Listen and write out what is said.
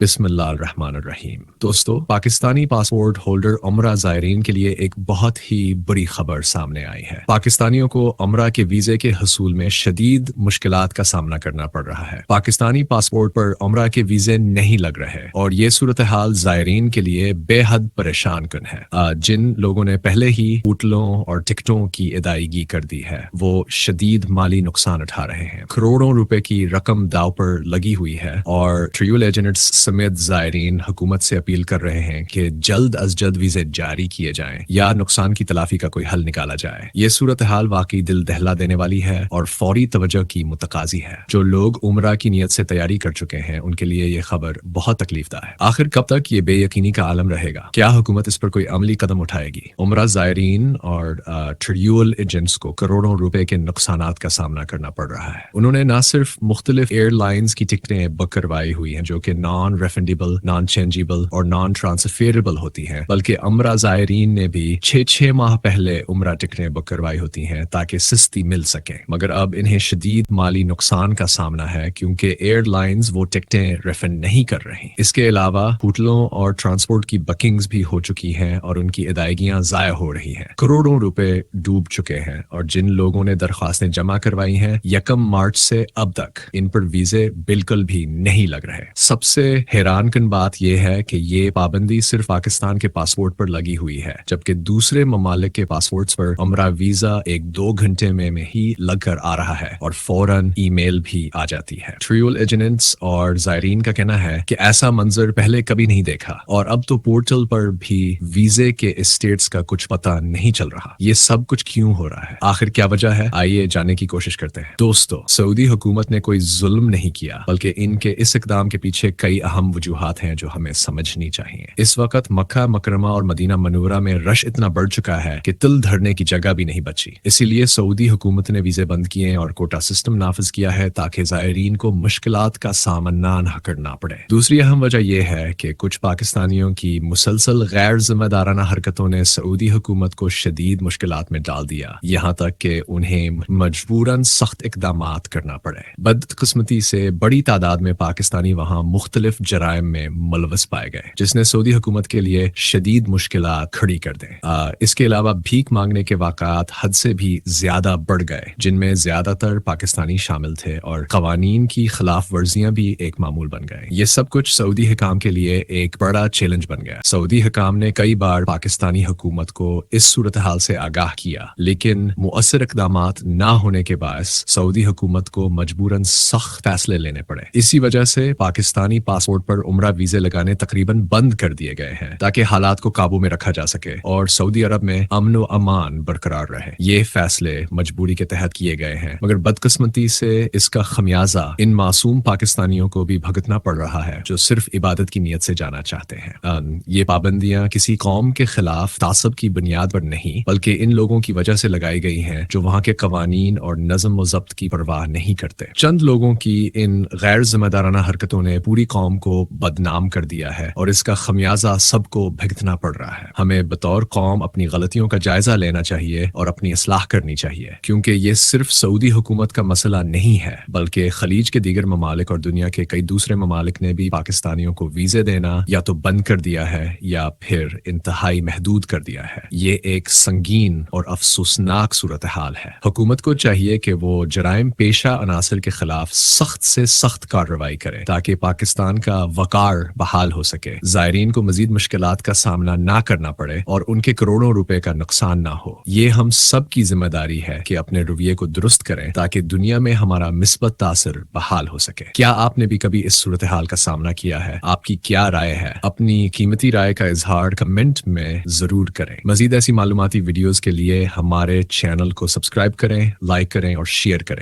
बिस्मिल्लाहिर्रहमानिर्रहीम। दोस्तों, Pakistani passport holder उम्रा ज़ायरीन के लिए एक बहुत ही बुरी खबर सामने आई है। पाकिस्तानियों को उम्रा के वीज़े के हसूल में शदीद मुश्किलात का सामना करना पड़ रहा है। पाकिस्तानी पासपोर्ट पर उम्रा के वीज़े नहीं लग रहे और ये सूरत हाल ज़ायरीन के लिए बेहद परेशान कुन है। जिन लोगों ने पहले ही होटलों और टिकटों की अदायगी कर दी है वो शदीद माली नुकसान उठा रहे हैं। करोड़ों रुपए की रकम दाव पर लगी हुई है और ट्रैवल एजेंट्स समेत ज़ायरीन हुकूमत से अपील कर रहे हैं कि जल्द अज जल्द वीज़े जारी किए जाएं या नुकसान की तलाफी का कोई हल निकाला जाए। ये सूरत हाल वाकई दिल दहला देने वाली है और फौरी तवज्जो की मुतकाजी है। जो लोग उम्रा की नीयत से तैयारी कर चुके हैं उनके लिए ये खबर बहुत तकलीफदा है। आखिर कब तक ये बेयकीनी का आलम रहेगा? क्या हुकूमत इस पर कोई अमली कदम उठाएगी? उम्रा ज़ायरीन और ट्रैवल एजेंट्स को करोड़ों रुपए के नुकसानात का सामना करना पड़ रहा है। उन्होंने न सिर्फ मुख्तलिफ एयरलाइंस की टिकटें बुक करवाई हुई हैं जो कि नॉन रेफंडेबल, नॉन चेंजेबल और नॉन ट्रांसफेरेबल होती हैं, बल्कि उम्रा ज़ायरीन ने भी 6 माह पहले उम्रा टिकटें बुक करवाई होती हैं ताकि सस्ती मिल सके। मगर अब इन्हें शदीद माली नुकसान का सामना है क्योंकि एयरलाइंस वो टिकटें रिफंड नहीं कर रही। इसके अलावा होटलों और ट्रांसपोर्ट की बुकिंग्स भी हो चुकी हैं और उनकी अदायगियां ज़ाया हो रही हैं। करोड़ों रुपए डूब चुके हैं और जिन लोगों ने दरख्वास्तें जमा करवाई हैं 1 मार्च से अब तक इन पर वीजे बिल्कुल भी नहीं लग रहे। सबसे हैरान कन बात यह है कि ये पाबंदी सिर्फ पाकिस्तान के पासपोर्ट पर लगी हुई है, जबकि दूसरे ममालिक के पासपोर्ट्स पर उम्रा वीजा 1-2 घंटे में ही लग कर आ रहा है और फौरन ईमेल भी आ जाती है। ट्रैवल एजेंट्स और ज़ायरीन का कहना है कि ऐसा मंजर पहले कभी नहीं देखा और अब तो पोर्टल पर भी वीजे के स्टेट्स का कुछ पता नहीं चल रहा। ये सब कुछ क्यों हो रहा है? आखिर क्या वजह है? आइए जानने की कोशिश करते हैं। दोस्तों, सऊदी हुकूमत ने कोई जुल्म नहीं किया, बल्कि इनके इस इकदाम के पीछे कई अहम वजूहात हैं जो हमें समझनी चाहिए। इस वक्त मक्का मुकरमा और मदीना मनूरा में रश इतना बढ़ चुका है कि तिल धरने की जगह भी नहीं बची। इसीलिए सऊदी हुकूमत ने वीजे बंद किए और कोटा सिस्टम नाफिज किया है ताकि ज़ायरीन को मुश्किलात का सामना न करना पड़े। दूसरी अहम वजह यह है कि कुछ पाकिस्तानियों की मुसलसल गैर जिम्मेदाराना हरकतों ने सऊदी हुकूमत को शदीद मुश्किलात में डाल दिया, यहाँ तक कि उन्हें मजबूरन सख्त इकदामात करना पड़े। बदकिस्मती से बड़ी तादाद में पाकिस्तानी वहाँ मुख्तलिफ जराइम में मुलवस पाए गए, जिसने सऊदी हुकूमत के लिए शदीद मुश्किलात खड़ी कर दें। इसके अलावा भीख मांगने के वाक़ात हद से भी ज्यादा बढ़ गए, जिनमें ज्यादातर पाकिस्तानी शामिल थे और कवानीन की खिलाफ वर्जियां भी एक मामूल बन गए। ये सब कुछ सऊदी हुकाम के लिए एक बड़ा चैलेंज बन गया। सऊदी हुकाम ने कई बार पाकिस्तानी हुकूमत को इस सूरत हाल से आगाह किया, लेकिन मुअस्सर इक़दामात ना होने के बायस सऊदी हुकूमत को मजबूरन सख्त फैसले लेने पड़े। इसी वजह से पाकिस्तानी पासपोर्ट पर उम्रा वीजे लगाने तकरीबन बंद कर दिए गए हैं ताकि हालात को काबू में रखा जा सके और सऊदी अरब में अमन व अमान बरकरार रहे। ये फैसले मजबूरी के तहत किए गए हैं, मगर बदकिस्मती से इसका खमियाजा इन मासूम पाकिस्तानियों को भी भुगतना पड़ रहा है जो सिर्फ इबादत की नीयत से जाना चाहते हैं। ये पाबंदियां किसी कौम के खिलाफ तासब की बुनियाद पर नहीं, बल्कि इन लोगों की वजह से लगाई गई हैं जो वहाँ के कवानीन और नज़म व ज़ब्त की परवाह नहीं करते। चंद लोगों की इन गैर जिम्मेदाराना हरकतों ने पूरी कौम को बदनाम कर दिया है और इसका खमियाजा सबको भुगतना पड़ रहा है। हमें बतौर कौम अपनी गलतियों का जायजा लेना चाहिए और अपनी इस्लाह करनी चाहिए, क्योंकि ये सिर्फ सऊदी हुकूमत का मसला नहीं है, बल्कि खलीज के दीगर ममालिक और दुनिया के कई दूसरे ममालिक ने भी पाकिस्तानियों को वीजे देना या तो बंद कर दिया है या फिर इंतहाई महदूद कर दिया है। ये एक संगीन और अफसोसनाक सूरत हाल है। हुकूमत को चाहिए कि वो जराइम पेशा अनासर के खिलाफ सख्त से सख्त कार्रवाई करे ताकि पाकिस्तान का वकार बहाल हो सके, ज़ायरीन को मजीद मुश्किलात का सामना ना करना पड़े और उनके करोड़ों रुपए का नुकसान ना हो। ये हम सब की जिम्मेदारी है कि अपने रवैये को दुरुस्त करें ताकि दुनिया में हमारा मिस्बत तासर बहाल हो सके। क्या आपने भी कभी इस सूरत हाल का सामना किया है? आपकी क्या राय है? अपनी कीमती राय का इजहार कमेंट में जरूर करें। मजीद ऐसी मालूमाती वीडियोस के लिए हमारे चैनल को सब्सक्राइब करें, लाइक करें और शेयर करें।